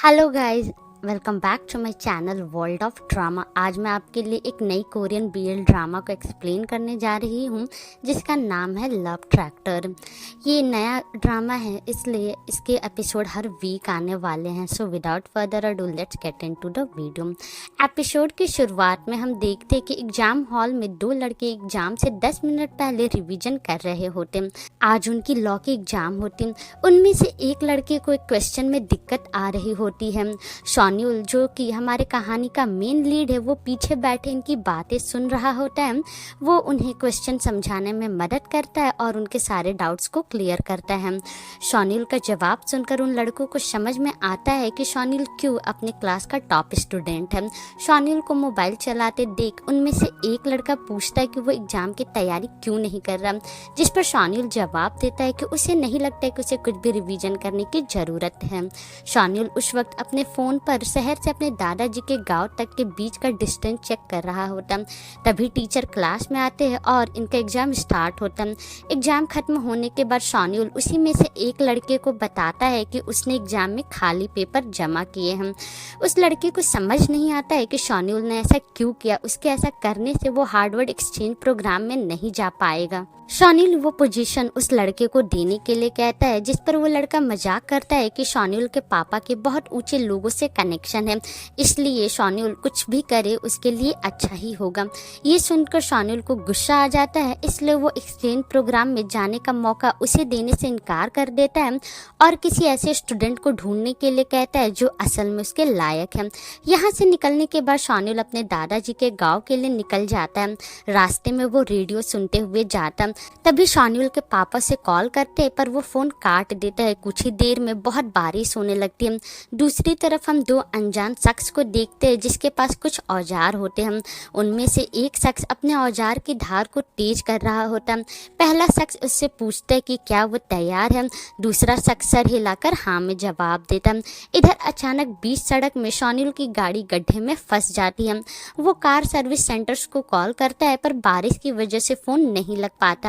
Hello guys, welcome back to my channel world of drama. आज मैं आपके लिए एक नई कोरियन बीएल ड्रामा को एक्सप्लेन करने जा रही हूँ जिसका नाम है लव ट्रैक्टर। ये नया ड्रामा है इसलिए इसके एपिसोड हर वीक आने वाले हैं। So without further ado let's get into the video. Episode की शुरुआत में हम देखते हैं कि एग्जाम हॉल में दो लड़के एग्जाम से 10 मिनट पहले रिवीजन कर रहे होते। आज उनकी लॉ की एग्जाम होती। उनमें से एक लड़के को एक क्वेश्चन में दिक्कत आ रही होती है। शॉन्यूल जो कि हमारे कहानी का मेन लीड है वो पीछे बैठे इनकी बातें सुन रहा होता है। वो उन्हें क्वेश्चन समझाने में मदद करता है और उनके सारे डाउट्स को क्लियर करता है। शॉन्यूल का जवाब सुनकर उन लड़कों को समझ में आता है कि शॉन्यूल क्यों अपने क्लास का टॉप स्टूडेंट है। शॉन्यूल को मोबाइल चलाते देख उनमें से एक लड़का पूछता है कि वो एग्जाम की तैयारी क्यों नहीं कर रहा, जिस पर शॉन्यूल जवाब देता है कि उसे नहीं लगता है कि उसे कुछ भी रिवीजन करने की ज़रूरत है। शॉन्यूल उस वक्त अपने फ़ोन पर शहर से अपने दादाजी के गांव तक के बीच का डिस्टेंस चेक कर रहा होता। तभी टीचर क्लास में आते हैं और इनका एग्ज़ाम स्टार्ट होता। एग्ज़ाम खत्म होने के बाद शॉन्यूल उसी में से एक लड़के को बताता है कि उसने एग्ज़ाम में खाली पेपर जमा किए हैं। उस लड़के को समझ नहीं आता है कि शॉन्यूल ने ऐसा क्यों किया। उसके ऐसा करने से वो हार्वर्ड एक्सचेंज प्रोग्राम में नहीं जा पाएगा। शॉन्यूल वो पोजीशन उस लड़के को देने के लिए कहता है, जिस पर वो लड़का मजाक करता है कि शॉन्यूल के पापा के बहुत ऊंचे लोगों से कनेक्शन है, इसलिए शॉन्यूल कुछ भी करे उसके लिए अच्छा ही होगा। ये सुनकर शॉन्यूल को गुस्सा आ जाता है, इसलिए वो एक्सचेंज प्रोग्राम में जाने का मौका उसे देने से इनकार कर देता है और किसी ऐसे स्टूडेंट को ढूंढने के लिए कहता है जो असल में उसके लायक है। यहाँ से निकलने के बाद शॉन्यूल अपने दादाजी के गाँव के लिए निकल जाता है। रास्ते में वो रेडियो सुनते हुए जाता। तभी शॉन्यूल के पापा से कॉल करते हैं पर वो फ़ोन काट देता है। कुछ ही देर में बहुत बारिश होने लगती है। दूसरी तरफ हम दो अनजान शख्स को देखते हैं जिसके पास कुछ औजार होते हैं। उनमें से एक शख्स अपने औजार की धार को तेज कर रहा होता है। पहला शख्स उससे पूछता है कि क्या वो तैयार है। दूसरा शख्स सर हिलाकर हाँ में जवाब देता है। इधर अचानक बीच सड़क में शॉन्यूल की गाड़ी गड्ढे में फंस जाती है। वो कार सर्विस सेंटर्स को कॉल करता है पर बारिश की वजह से फ़ोन नहीं लग पाता।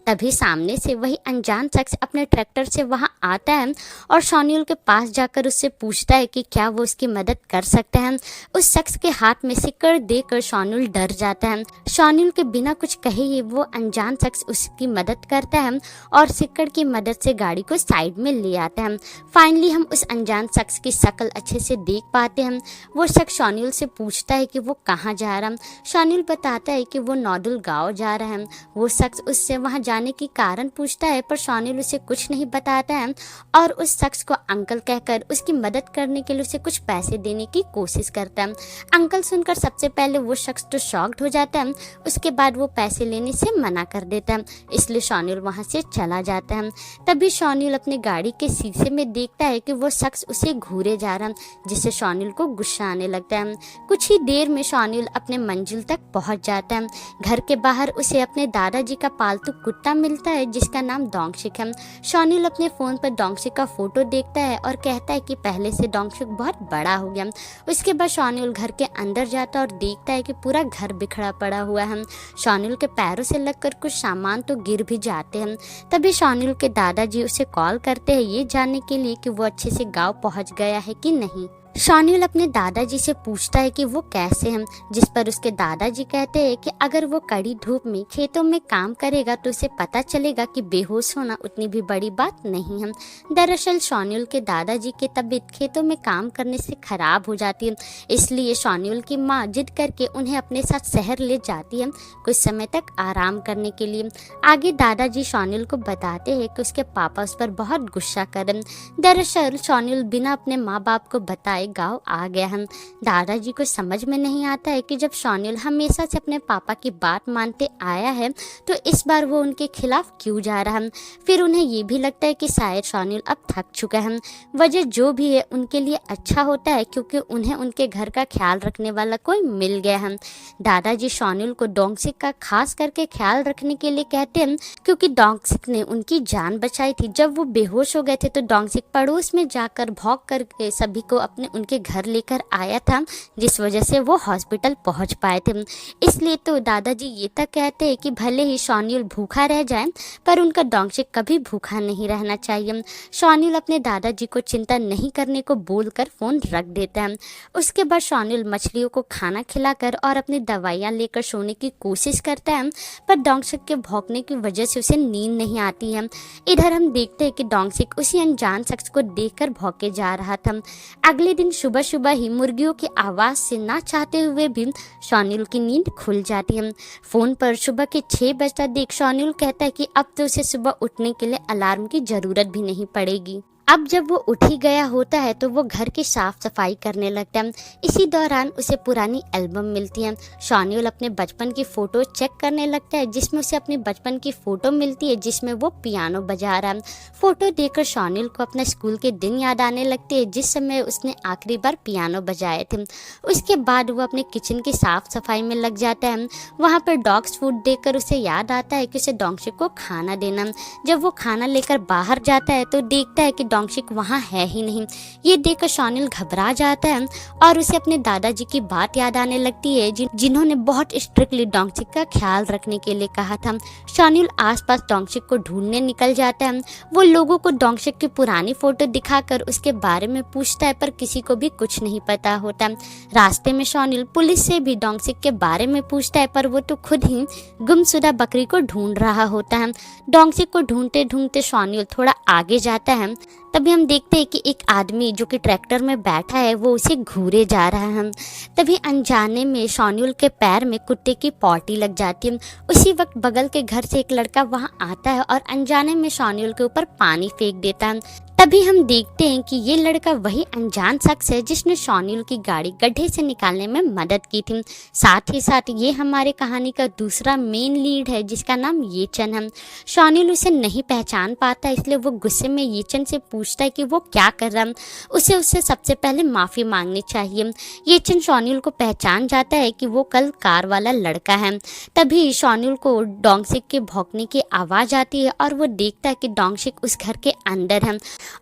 तभी सामने से वही अनजान शख्स अपने ट्रैक्टर से वहां आता है और शॉन्यूल के पास जाकर उससे पूछता है कि क्या वो उसकी मदद कर सकता है। उस शख्स के हाथ में सिक्कड़ देकर शॉन्यूल डर जाता है। शॉन्यूल के बिना कुछ कहे ही वो अनजान शख्स उसकी मदद करता है और सिक्कड़ की मदद से गाड़ी को साइड में ले आता है। फाइनली हम उस अनजान शख्स की शक्ल अच्छे से देख पाते हैं। वो शख्स शॉन्यूल से पूछता है कि वो कहाँ जा रहा है। शॉन्यूल बताता है कि वो नौडुल गाँव जा रहा है। वो शख्स उससे वहां जाने की कारण पूछता है पर शॉन्यूल उसे कुछ नहीं बताता है और उस शख्स को अंकल कहकर उसकी मदद करने के लिए उसे कुछ पैसे देने की कोशिश करता है। अंकल सुनकर सबसे पहले वो शख्स तो शॉक्ड हो जाता है, उसके बाद वो पैसे लेने से मना कर देता है, इसलिए शॉन्यूल वहां से चला जाता है। तभी शॉन्यूल अपनी गाड़ी के शीशे में देखता है कि वो शख्स उसे घूरे जा रहा है, जिससे शॉन्यूल को गुस्सा आने लगता है। कुछ ही देर में शॉन्यूल अपने मंजिल तक पहुंच जाता है। घर के बाहर उसे अपने दादाजी का पालतू कुत्ता मिलता है जिसका नाम डोंगशिक है। शॉन्यूल अपने फ़ोन पर डोंगशिक का फोटो देखता है और कहता है कि पहले से डोंगशिक बहुत बड़ा हो गया। उसके बाद शॉन्यूल घर के अंदर जाता है और देखता है कि पूरा घर बिखरा पड़ा हुआ है। शॉन्यूल के पैरों से लगकर कुछ सामान तो गिर भी जाते हैं। तभी शॉन्यूल के दादाजी उसे कॉल करते हैं ये जानने के लिए कि वो अच्छे से गाँव पहुँच गया है कि नहीं। शॉन्यूल अपने दादाजी से पूछता है कि वो कैसे हैं, जिस पर उसके दादाजी कहते हैं कि अगर वो कड़ी धूप में खेतों में काम करेगा तो उसे पता चलेगा कि बेहोश होना उतनी भी बड़ी बात नहीं है। दरअसल शॉन्यूल के दादाजी की तबीयत खेतों में काम करने से खराब हो जाती है, इसलिए शॉन्यूल की माँ जिद करके उन्हें अपने साथ शहर ले जाती है कुछ समय तक आराम करने के लिए। आगे दादाजी शॉन्यूल को बताते हैं कि उसके पापा उस पर बहुत गुस्सा करें। दरअसल शॉन्यूल बिना अपने माँ बाप को बताए गांव आ गया है। दादाजी को समझ में नहीं आता है कि जब शॉन्यूल हमेशा से अपने पापा की बात मानते आया है तो इस बार वो उनके खिलाफ क्यों जा रहा है। फिर उन्हें ये भी लगता है कि शायद शॉन्यूल अब थक चुका है। वजह जो भी है उनके लिए अच्छा होता है क्योंकि उन्हें उनके घर का ख्याल रखने वाला कोई मिल गया है। दादाजी शॉन्यूल को डोंगसिक का खास करके ख्याल रखने के लिए कहते हैं क्योंकि डोंगसिक ने उनकी जान बचाई थी। जब वो बेहोश हो गए थे तो डोंगसिक पड़ोस में जाकर भौंक करके सभी को अपने उनके घर लेकर आया था, जिस वजह से वो हॉस्पिटल पहुंच पाए थे। इसलिए तो दादाजी ये तक कहते हैं कि भले ही शॉन्यूल भूखा रह जाए पर उनका डोंगशिक कभी भूखा नहीं रहना चाहिए। शॉन्यूल अपने दादाजी को चिंता नहीं करने को बोलकर फ़ोन रख देता है। उसके बाद शॉन्यूल मछलियों को खाना खिलाकर और अपनी दवाइयाँ लेकर सोने की कोशिश करता है, पर डोंगशिक के भौंकने की वजह से उसे नींद नहीं आती है। इधर हम देखते हैं कि डोंगशिक उसी अनजान शख्स को देखकर भौंके जा रहा था। अगले दिन सुबह सुबह ही मुर्गियों की आवाज़ से ना चाहते हुए भी शॉन्यूल की नींद खुल जाती है। फ़ोन पर सुबह के 6 बजता देख शॉन्यूल कहता है कि अब तो उसे सुबह उठने के लिए अलार्म की ज़रूरत भी नहीं पड़ेगी। अब जब वो उठ ही गया होता है तो वो घर की साफ सफाई करने लगता है। इसी दौरान उसे पुरानी एल्बम मिलती है। शॉन्यूल अपने बचपन की फ़ोटो चेक करने लगता है, जिसमें उसे अपने बचपन की फ़ोटो मिलती है जिसमें वो पियानो बजा रहा है। फ़ोटो देखकर शॉन्यूल को अपने स्कूल के दिन याद आने लगते हैं, जिस समय उसने आखिरी बार पियानो बजाए थे। उसके बाद वो अपने किचन की साफ सफाई में लग जाता है। वहाँ पर डॉग्स फूड देखकर उसे याद आता है कि उसे डोंगशिक को खाना देना। जब वो खाना लेकर बाहर जाता है तो देखता है कि डोंगशिक वहाँ है ही नहीं। ये देखकर शॉन्यूल घबरा जाता है और उसे अपने दादाजी की बात याद आने लगती है, जिन्होंने बहुत स्ट्रिक्टली डोंगशिक का ख्याल रखने के लिए कहा था। शॉन्यूल आसपास डोंगशिक को ढूंढने निकल जाता है। वो लोगों को डोंगशिक की पुरानी फोटो दिखाकर उसके बारे में पूछता है, पर किसी को भी कुछ नहीं पता होता। रास्ते में शॉन्यूल पुलिस से भी डोंगशिक के बारे में पूछता है, पर वो तो खुद ही गुमशुदा बकरी को ढूंढ रहा होता है। डोंगशिक को ढूंढते ढूंढते शॉन्यूल थोड़ा आगे जाता है। तभी हम देखते हैं कि एक आदमी जो कि ट्रैक्टर में बैठा है वो उसे घूरे जा रहा है। तभी अनजाने में शॉन्यूल के पैर में कुत्ते की पॉटी लग जाती है। उसी वक्त बगल के घर से एक लड़का वहां आता है और अनजाने में शॉन्यूल के ऊपर पानी फेंक देता है। तभी हम देखते हैं कि ये लड़का वही अनजान शख्स है जिसने शॉन्यूल की गाड़ी गड्ढे से निकालने में मदद की थी। साथ ही साथ ये हमारे कहानी का दूसरा मेन लीड है जिसका नाम येचन है। शॉन्यूल उसे नहीं पहचान पाता, इसलिए वो गुस्से में येचन से पूछता है कि वो क्या कर रहा है। उसे उससे सबसे पहले माफ़ी मांगनी चाहिए। येचन शॉन्यूल को पहचान जाता है कि वो कल कार वाला लड़का है। तभी शॉन्यूल को डोंगशिक के भौंकने की आवाज़ आती है और वो देखता है कि डोंगशिक उस घर के अंदर है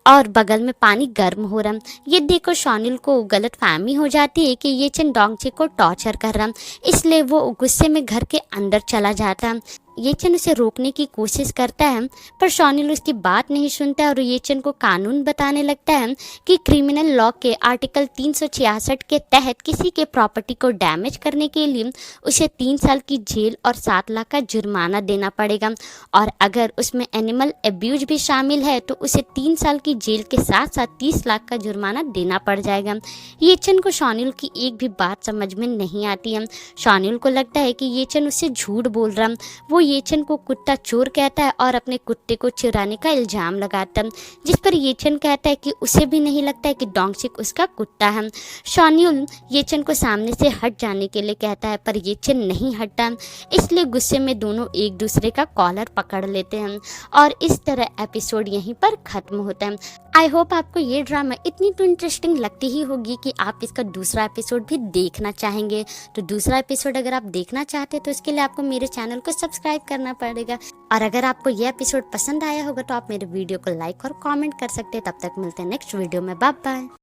और बगल में पानी गर्म हो रहा है। ये देखो शॉन्यूल को गलतफहमी हो जाती है कि येचन डोंगशिक को टॉर्चर कर रहा है, इसलिए वो गुस्से में घर के अंदर चला जाता है। येचन उसे रोकने की कोशिश करता है, पर शॉन्यूल उसकी बात नहीं सुनता और येचन को कानून बताने लगता है कि क्रिमिनल लॉ के आर्टिकल 366 के तहत किसी के प्रॉपर्टी को डैमेज करने के लिए उसे 3 साल की जेल और 7 लाख का जुर्माना देना पड़ेगा, और अगर उसमें एनिमल एब्यूज भी शामिल है तो उसे 3 साल की जेल के साथ साथ 30 लाख का जुर्माना देना पड़ जाएगा। येचन को शॉन्यूल की एक भी बात समझ में नहीं आती है। शॉन्यूल को लगता है कि येचन उससे झूठ बोल रहा है। वो येचन को कुत्ता चोर कहता है और अपने कुत्ते को चुराने का इल्जाम लगाता है, जिस पर येचन कहता है कि उसे भी नहीं लगता है कि डोंगशिक उसका कुत्ता है। शॉन्यूल येचन को सामने से हट जाने के लिए कहता है, पर येचन नहीं हटता, इसलिए गुस्से में दोनों एक दूसरे का कॉलर पकड़ लेते हैं और इस तरह एपिसोड यहीं पर ख़त्म होता है। आई होप आपको ये ड्रामा इतनी तो इंटरेस्टिंग लगती ही होगी कि आप इसका दूसरा एपिसोड भी देखना चाहेंगे। तो दूसरा एपिसोड अगर आप देखना चाहते हैं तो इसके लिए आपको मेरे चैनल को सब्सक्राइब करना पड़ेगा, और अगर आपको ये एपिसोड पसंद आया होगा तो आप मेरे वीडियो को लाइक और कमेंट कर सकते हैं। तब तक मिलते हैं नेक्स्ट वीडियो में। Bye bye.